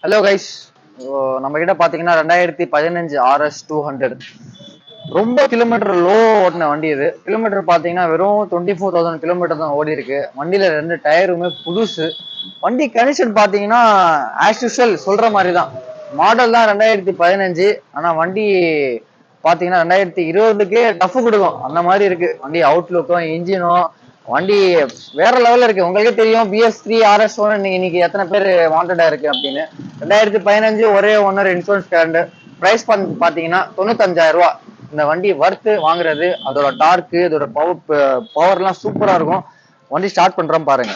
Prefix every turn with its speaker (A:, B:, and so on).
A: Hello guys, நம்ம கிட்ட பாத்தீங்கன்னா 2015 RS 200 ரொம்ப கிலோமீட்டர் லோ ஓட்டின வண்டி. இது கிலோமீட்டர் பாத்தீங்கன்னா வெறும் 24,000 கிலோமீட்டர் தான் ஓடி இருக்கு. வண்டியில 2 டயருமே புதுசு. வண்டி கண்டிஷன் பாத்தீங்கன்னா ஆஸ் யூஷுவல் சொல்ற மாதிரி தான். மாடல் தான் 2015, ஆனா வண்டி பாத்தீங்கன்னா 2020க்கே டஃப் கொடுக்கும் அந்த மாதிரி இருக்கு. வண்டி அவுட்லுக்கும் இன்ஜினும் வண்டி வேற லெவல்ல இருக்கு. உங்களுக்கே தெரியும் BS3 RS 1 இன்னைக்கு எத்தனை பேர் வாண்டடா இருக்கு அப்படின்னு. 2015 ஒரே ஒன்னர் இன்சூரன்ஸ் கரண்ட். பிரைஸ் பாத்தீங்கன்னா 95,000 ரூபாய். இந்த வண்டி வர்த்து வாங்குறது. அதோட டார்க்கு, அதோட பவர்லாம் சூப்பரா இருக்கும். வண்டி ஸ்டார்ட் பண்றோம் பாருங்க.